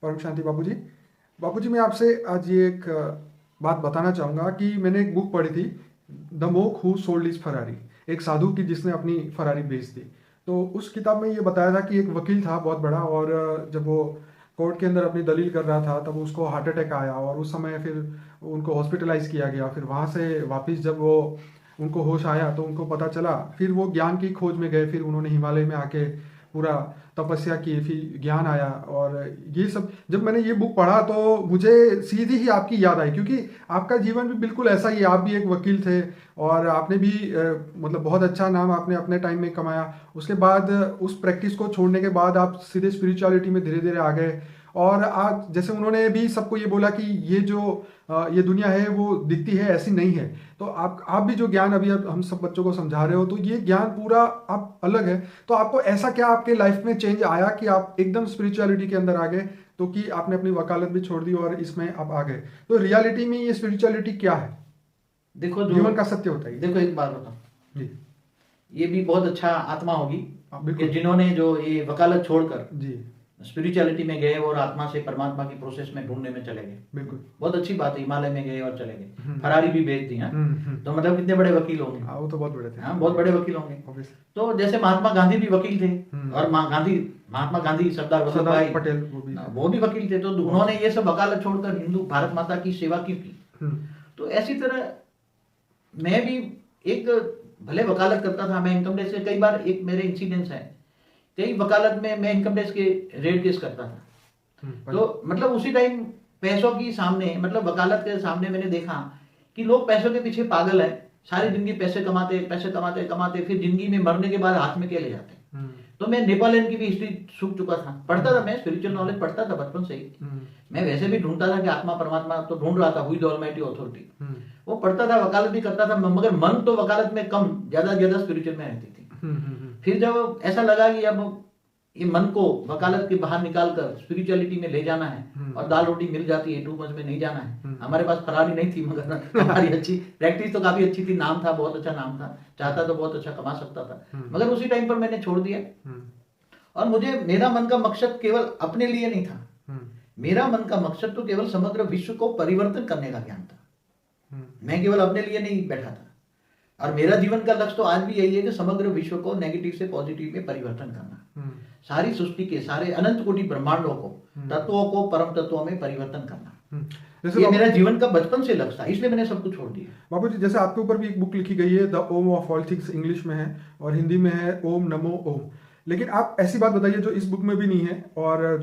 परम शांति बाबूजी। बाबूजी, मैं आपसे आज ये एक बात बताना चाहूँगा कि मैंने एक बुक पढ़ी थी, the monk who sold his Ferrari. एक साधु की जिसने अपनी फरारी बेच दी। तो उस किताब में ये बताया था कि एक वकील था बहुत बड़ा, और जब वो कोर्ट के अंदर अपनी दलील कर रहा था तब उसको हार्ट अटैक आया, और उस समय फिर उनको हॉस्पिटलाइज किया गया। फिर वहाँ से वापस जब वो उनको होश आया तो उनको पता चला, फिर वो ज्ञान की खोज में गए। फिर उन्होंने हिमालय में आके पूरा तपस्या की, फिर ज्ञान आया। और ये सब जब मैंने ये बुक पढ़ा तो मुझे सीधी ही आपकी याद आई, क्योंकि आपका जीवन भी बिल्कुल ऐसा ही है। आप भी एक वकील थे और आपने भी मतलब बहुत अच्छा नाम आपने अपने टाइम में कमाया। उसके बाद उस प्रैक्टिस को छोड़ने के बाद आप सीधे स्पिरिचुअलिटी में धीरे धीरे आ गए। और आज जैसे उन्होंने भी सबको ये बोला कि ये जो ये दुनिया है वो दिखती है, ऐसी नहीं है। तो आप भी जो ज्ञान अभी अब हम सब बच्चों को समझा रहे हो, तो ये ज्ञान पूरा आप अलग है। तो आपको ऐसा क्या आपके लाइफ में चेंज आया कि आप एकदम स्पिरिचुअलिटी के अंदर आ गए, तो कि आपने अपनी वकालत भी छोड़ दी और इसमें आप आ गए। तो रियलिटी में ये स्पिरिचुअलिटी क्या है? देखो, जो जीवन का सत्य होता है। देखो, एक बात बताओ जी ये भी बहुत अच्छा आत्मा होगी कि बिल्कुल जिन्होंने जो ये वकालत छोड़कर जी, स्पिरिचुअलिटी में गए और आत्मा से परमात्मा की प्रोसेस में ढूंढने में चले गए। बिल्कुल। बहुत अच्छी बात है, हिमालय में गए और चले गए, फरारी भी बेच दी। हाँ, तो मतलब कितने बड़े वकील होंगे। हाँ, वो तो बहुत बड़े थे। हाँ, बहुत बड़े वकील होंगे। Obviously। तो जैसे महात्मा गांधी भी वकील थे, और महात्मा गांधी, सरदार वल्लभ भाई पटेल वो भी वकील थे। तो उन्होंने ये सब वकालत छोड़कर हिंदू भारत माता की सेवा क्यों की? तो ऐसी तरह मैं भी एक भले वकालत करता था, मैं इनकम टैक्स से कई बार, एक मेरे इंसिडेंट्स है, कई वकालत में मैं इनकम टैक्स के रेड केस करता था। तो मतलब उसी टाइम पैसों की सामने, मतलब वकालत के सामने मैंने देखा कि लोग पैसों के पीछे पागल है। सारी जिंदगी पैसे कमाते पैसे कमाते कमाते, फिर जिंदगी में मरने के बाद हाथ में क्या ले जाते। तो मैं नेपाल की भी हिस्ट्री सूख चुका था, पढ़ता था, मैं स्पिरिचुअल नॉलेज पढ़ता था बचपन से ही। मैं वैसे भी ढूंढता था कि आत्मा परमात्मा तो ढूंढ रहा था, हुई द ऑलमाइटी अथॉरिटी। वो पढ़ता था, वकालत भी करता था, मगर मन तो वकालत में कम, ज्यादा ज्यादा स्पिरिचुअल में रहती थी। फिर जब ऐसा लगा कि अब ये मन को वकालत के बाहर निकालकर स्पिरिचुअलिटी में ले जाना है, और दाल रोटी मिल जाती है, टू मच में नहीं जाना है। हमारे पास फरारी नहीं थी, मगर हमारी अच्छी प्रैक्टिस तो काफी अच्छी थी, नाम था, बहुत अच्छा नाम था, चाहता तो बहुत अच्छा कमा सकता था, मगर उसी टाइम पर मैंने छोड़ दिया। और मुझे, मेरा मन का मकसद केवल अपने लिए नहीं था, मेरा मन का मकसद तो केवल समग्र विश्व को परिवर्तन करने का ज्ञान था। मैं केवल अपने लिए नहीं बैठा था, और मेरा जीवन का लक्ष्य तो आज भी यही है कि समग्र विश्व को नेगेटिव से पॉजिटिव में परिवर्तन करना, सारी सृष्टि के सारे अनंत कोटि ब्रह्मांडों को, तत्वों को परम तत्वों में परिवर्तन करना। ये मेरा जीवन का बचपन से लक्ष्य था, इसलिए मैंने सब कुछ छोड़ दिया। बाबू जी, जैसे आपके ऊपर भी एक बुक लिखी गई है, the Om of all things, English में है, और हिंदी में है ओम नमो ओम। लेकिन आप ऐसी बात बताइए जो इस बुक में भी नहीं है, और जो